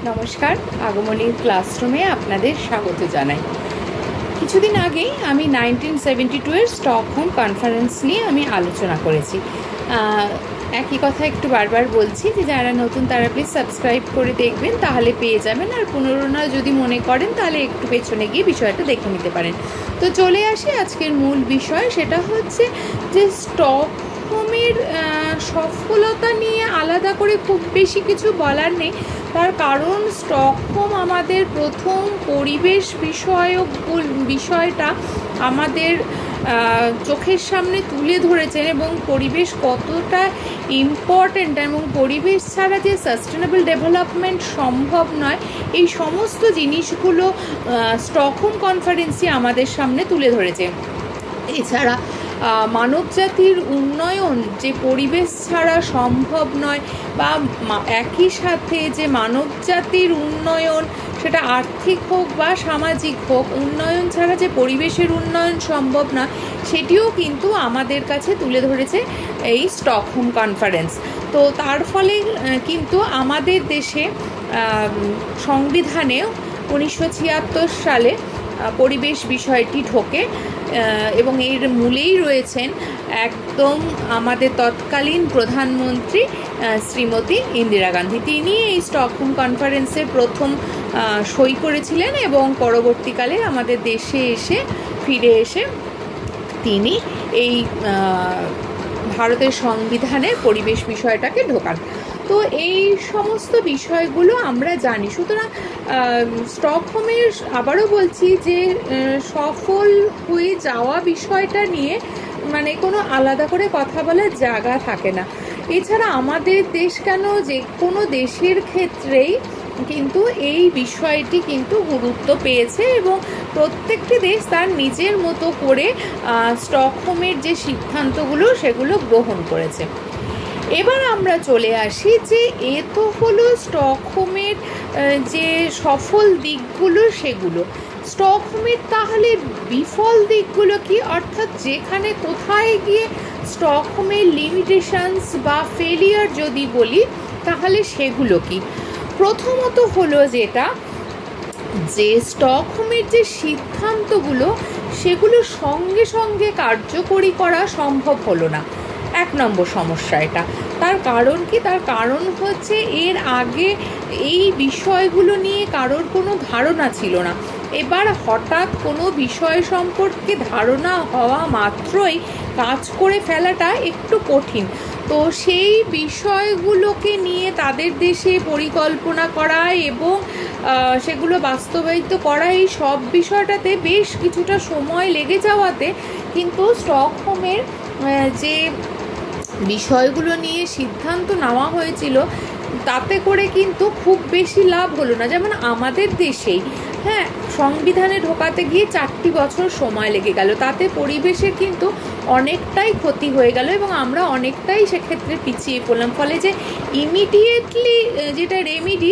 নমস্কার, আগমনীর ক্লাসরুমে আপনাদের স্বাগত জানাই। কিছুদিন আগেই আমি 1972 এর স্টকহোম কনফারেন্স নিয়ে আমি আলোচনা করেছি। একই কথা একটু বারবার বলছি যে যারা নতুন তারা প্লিজ সাবস্ক্রাইব করে দেখবেন, তাহলে পেয়ে যাবেন। আর পুনরায় যদি মনে করেন তাহলে একটু পেছনে গিয়ে বিষয়টা দেখে নিতে পারেন। তো চলে আসি আজকের মূল বিষয়, সেটা হচ্ছে যে স্টকহোমের সফলতা নিয়ে আলাদা করে খুব বেশি কিছু বলার নেই। তার কারণ স্টকহোম আমাদের প্রথম পরিবেশ বিষয়টা আমাদের চোখের সামনে তুলে ধরেছেন এবং পরিবেশ কতটা ইম্পর্ট্যান্ট এবং পরিবেশ ছাড়া যে সাস্টেনেবল ডেভেলপমেন্ট সম্ভব নয়, এই সমস্ত জিনিসগুলো স্টকহোম কনফারেন্সে আমাদের সামনে তুলে ধরেছে। এছাড়া মানবজাতির উন্নয়ন যে পরিবেশ ছাড়া সম্ভব নয়, বা একই সাথে যে মানবজাতির উন্নয়ন সেটা আর্থিক হোক বা সামাজিক হোক, উন্নয়ন ছাড়া যে পরিবেশের উন্নয়ন সম্ভব না, সেটিও কিন্তু আমাদের কাছে তুলে ধরেছে এই স্টকহোম কনফারেন্স। তো তার ফলে কিন্তু আমাদের দেশে সংবিধানে 1976 সালে পরিবেশ বিষয়টি ঢোকে এবং এর মূলেই রয়েছেন একদম আমাদের তৎকালীন প্রধানমন্ত্রী শ্রীমতী ইন্দিরা গান্ধী। তিনি এই স্টকহোম কনফারেন্সের প্রথম সই করেছিলেন এবং পরবর্তীকালে আমাদের দেশে ফিরে এসে তিনি এই ভারতের সংবিধানে পরিবেশ বিষয়টাকে ঢোকান। তো এই সমস্ত বিষয়গুলো আমরা জানি। সুতরাং স্টকহোমের আবারও বলছি যে সফল হয়ে যাওয়া বিষয়টা নিয়ে মানে কোনো আলাদা করে কথা বলার জায়গা থাকে না। এছাড়া আমাদের দেশ কেন, যে কোনো দেশের ক্ষেত্রেই কিন্তু এই বিষয়টি কিন্তু গুরুত্ব পেয়েছে এবং প্রত্যেকটি দেশ তার নিজের মতো করে স্টকহোমের যে সিদ্ধান্তগুলো সেগুলো গ্রহণ করেছে। এবার আমরা চলে আসি যে এ তো হলো স্টকহোমের যে সফল দিকগুলো সেগুলো। স্টকহোমের তাহলে বিফল দিকগুলো কি, অর্থাৎ যেখানে কোথায় গিয়ে স্টকহোমের লিমিটেশনস বা ফেলিয়ার যদি বলি তাহলে সেগুলো কি? প্রথমত হলো যেটা, যে স্টকহোমের যে সিদ্ধান্তগুলো সেগুলো সঙ্গে সঙ্গে কার্যকরী করা সম্ভব হলো না। এক নম্বর সমস্যা এটা। তার কারণ কি? তার কারণ হচ্ছে এর আগে এই বিষয়গুলো নিয়ে কারোর কোনো ধারণা ছিল না। এবার হঠাৎ কোনো বিষয় সম্পর্কে ধারণা হওয়া মাত্রই কাজ করে ফেলাটা একটু কঠিন। তো সেই বিষয়গুলোকে নিয়ে তাদের দেশে পরিকল্পনা করা এবং সেগুলো বাস্তবায়িত করা, এই সব বিষয়টাতে বেশ কিছুটা সময় লেগে যাওয়াতে কিন্তু স্টকহোমের যে বিষয়গুলো নিয়ে সিদ্ধান্ত নেওয়া হয়েছিল তাতে করে কিন্তু খুব বেশি লাভ হলো না। যেমন আমাদের দেশেই সংবিধানে ঢোকাতে গিয়ে 4টি বছর সময় লেগে গেল, তাতে পরিবেশের কিন্তু অনেকটাই ক্ষতি হয়ে গেল এবং আমরা অনেকটাই সেক্ষেত্রে পিছিয়ে পড়লাম। ফলে যে ইমিডিয়েটলি যেটা রেমিডি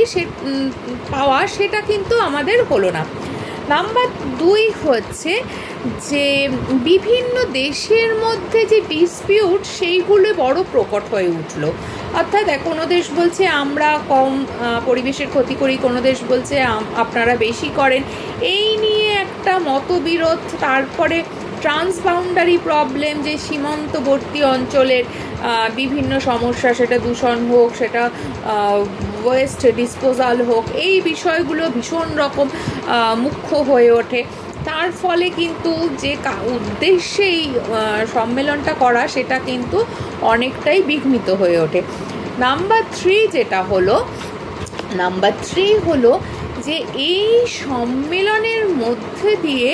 পাওয়া সেটা কিন্তু আমাদের হলো না। নাম্বার 2 হচ্ছে যে বিভিন্ন দেশের মধ্যে যে ডিসপিউট সেইগুলো বড় প্রকট হয়ে উঠল। অর্থাৎ কোনো দেশ বলছে আমরা কম পরিবেশের ক্ষতি করি, কোনো দেশ বলছে আপনারা বেশি করেন, এই নিয়ে একটা মতবিরোধ। তারপরে ট্রান্সবাউন্ডারি প্রবলেম, যে সীমান্তবর্তী অঞ্চলের বিভিন্ন সমস্যা, সেটা দূষণ হোক, সেটা ওয়েস্ট ডিসপোজাল হোক, এই বিষয়গুলো ভীষণ রকম মুখ্য হয়ে ওঠে। তার ফলে কিন্তু যে উদ্দেশ্যে এই সম্মেলনটা করা সেটা কিন্তু অনেকটাই বিঘ্নিত হয়ে ওঠে। নাম্বার 3 হলো যে এই সম্মেলনের মধ্যে দিয়ে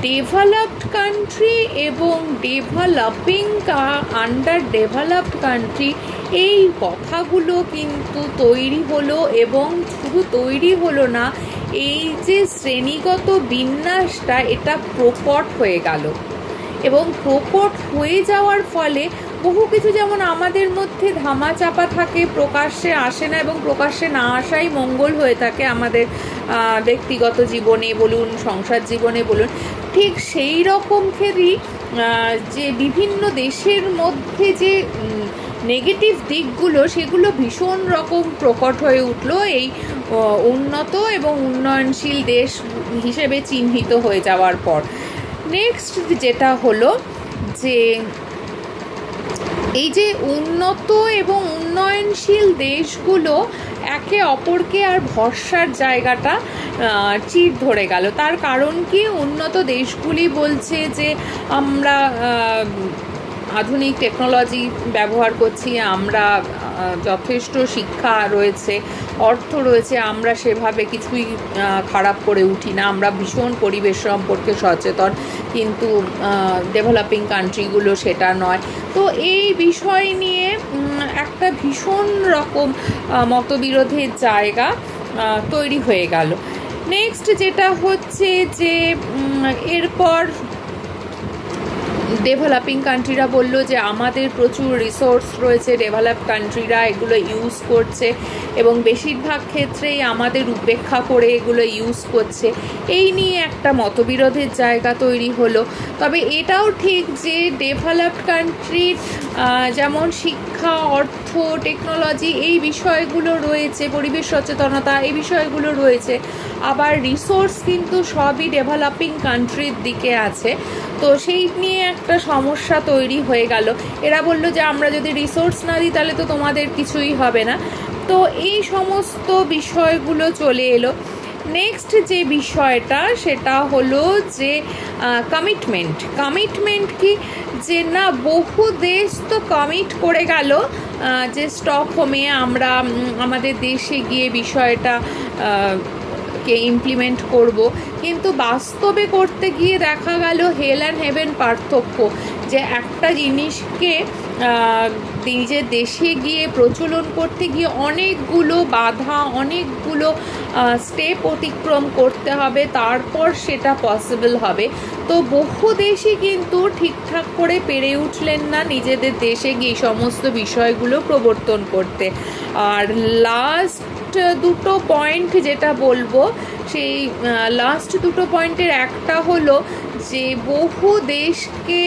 ডেভেলপড কান্ট্রি এবং ডেভেলপিং আন্ডার ডেভেলপড কান্ট্রি, এই কথাগুলো কিন্তু তৈরি হলো এবং শুধু তৈরি হলো না, এই যে শ্রেণীগত বিন্যাসটা এটা প্রকট হয়ে গেল এবং প্রকট হয়ে যাওয়ার ফলে বহু কিছু, যেমন আমাদের মধ্যে ধামাচাপা থাকে, প্রকাশ্যে আসে না এবং প্রকাশ্যে না আসাই মঙ্গল হয়ে থাকে আমাদের ব্যক্তিগত জীবনে বলুন, সংসার জীবনে বলুন, ঠিক সেই রকম ক্ষেত্রেই যে বিভিন্ন দেশের মধ্যে যে নেগেটিভ দিকগুলো সেগুলো ভীষণ রকম প্রকট হয়ে উঠলো এই উন্নত এবং উন্নয়নশীল দেশ হিসেবে চিহ্নিত হয়ে যাওয়ার পর। নেক্সট যেটা হলো যে এই যে উন্নত এবং উন্নয়নশীল দেশগুলো একে অপরকে আর ভরসার জায়গাটা চির ধরে গেল। তার কারণ কি, উন্নত দেশগুলি বলছে যে আমরা আধুনিক টেকনোলজি ব্যবহার করছি, আমরা যথেষ্ট শিক্ষা রয়েছে, অর্থ রয়েছে, আমরা সেভাবে কিছুই খারাপ করে উঠি না, আমরা ভীষণ পরিবেশ সম্পর্কে সচেতন, কিন্তু ডেভেলপিং কান্ট্রিগুলো সেটা নয়। তো এই বিষয় নিয়ে একটা ভীষণ রকম মতবিরোধের জায়গা তৈরি হয়ে গেল। নেক্সট যেটা হচ্ছে যে এরপর ডেভেলপিং কান্ট্রিরা বলল যে আমাদের প্রচুর রিসোর্স রয়েছে, ডেভেলপ কান্ট্রিরা এগুলো ইউজ করছে এবং বেশিরভাগ ক্ষেত্রেই আমাদের উপেক্ষা করে এগুলো ইউজ করছে। এই নিয়ে একটা মতবিরোধের জায়গা তৈরি হলো। তবে এটাও ঠিক যে ডেভেলপড কান্ট্রির যেমন শিক্ষা, অর্থ, টেকনোলজি এই বিষয়গুলো রয়েছে, পরিবেশ সচেতনতা এই বিষয়গুলো রয়েছে, আবার রিসোর্স কিন্তু সবই ডেভেলপিং কান্ট্রির দিকে আছে। তো সেই নিয়ে একটা সমস্যা তৈরি হয়ে গেল। এরা বলল যে আমরা যদি রিসোর্স না দিই তাহলে তো তোমাদের কিছুই হবে না। তো এই সমস্ত বিষয়গুলো চলে এলো। নেক্সট যে বিষয়টা সেটা হলো যে কমিটমেন্ট কি, যে না বহু দেশ তো কমিট করে গেল যে স্টকহোমে আমরা আমাদের দেশে গিয়ে বিষয়টা কে ইমপ্লিমেন্ট করব, কিন্তু বাস্তবে করতে গিয়ে দেখা গেল হেল অ্যান্ড হেভেন পার্থক্য। যে একটা জিনিসকে নিজের দেশে গিয়ে প্রচলন করতে গিয়ে অনেকগুলো বাধা, অনেকগুলো স্টেপ অতিক্রম করতে হবে, তারপর সেটা পসিবল হবে। তো বহু দেশই কিন্তু ঠিকঠাক করে পেরে উঠলেন না নিজেদের দেশে গিয়ে সমস্ত বিষয়গুলো প্রবর্তন করতে। আর লাস্ট দুটো পয়েন্ট যেটা বলবো, সেই লাস্ট দুটো পয়েন্টের একটা হলো যে বহু দেশকে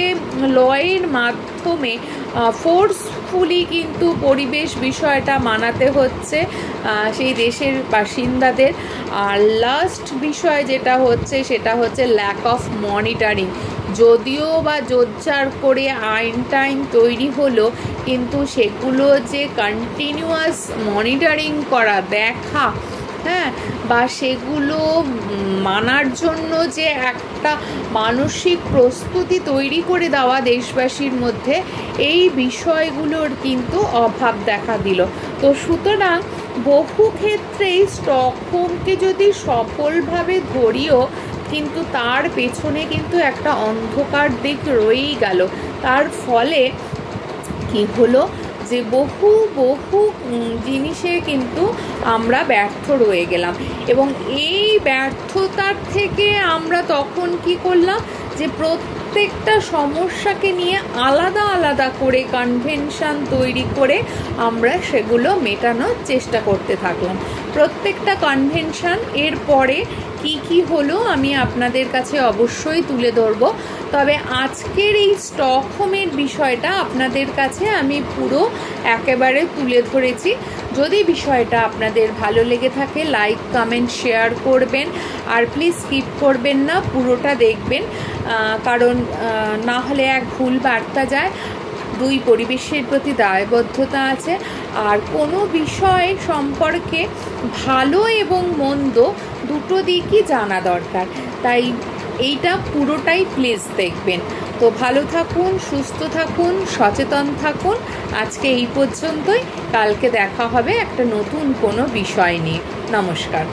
লয়ের মাধ্যমে ফোর্সফুলি কিন্তু পরিবেশ বিষয়টা মানাতে হচ্ছে সেই দেশের বাসিন্দাদের। আর লাস্ট বিষয় যেটা হচ্ছে সেটা হচ্ছে ল্যাক অফ মনিটরিং। যদিও বা জোরজার করে আইন টাইন তৈরি হলো, কিন্তু সেগুলো যে কন্টিনিউয়াস মনিটরিং করা, দেখা, হ্যাঁ, বা সেগুলো মানার জন্য যে একটা মানসিক প্রস্তুতি তৈরি করে দেওয়া দেশবাসীর মধ্যে, এই বিষয়গুলোর কিন্তু অভাব দেখা দিল। তো সুতরাং বহু ক্ষেত্রেই স্টকহোমকে যদি সফলভাবে ধরিও, কিন্তু তার পেছনে কিন্তু একটা অন্ধকার দিক রয়েই গেল। তার ফলে কি হলো যে বহু জিনিসে কিন্তু আমরা ব্যর্থ রয়ে গেলাম। এবং এই ব্যর্থতার থেকে আমরা তখন কি করলাম, যে প্রত্যেকটা সমস্যাকে নিয়ে আলাদা আলাদা করে কনভেনশন তৈরি করে আমরা সেগুলো মেটানোর চেষ্টা করতে থাকলাম। প্রত্যেকটা কনভেনশন এরপরে কি হলো আমি আপনাদের কাছে অবশ্যই তুলে ধরব। তবে আজকের এই স্টকহোমের বিষয়টা আপনাদের কাছে আমি পুরো একেবারে তুলে ধরেছি। যদি বিষয়টা আপনাদের ভালো লেগে থাকে লাইক, কমেন্ট, শেয়ার করবেন। আর প্লিজ স্কিপ করবেন না, পুরোটা দেখবেন, কারণ না হলে এক ভুল বার্তা যায়। দুই, পরিবেশের প্রতি দায়বদ্ধতা আছে, আর কোনো বিষয় সম্পর্কে ভালো এবং মন্দ দুটো দিকই জানা দরকার। তাই এইটা পুরোটাই প্লিজ দেখবেন। তো ভালো থাকুন, সুস্থ থাকুন, সচেতন থাকুন। আজকে এই পর্যন্তই, কালকে দেখা হবে একটা নতুন কোনো বিষয় নিয়ে। নমস্কার।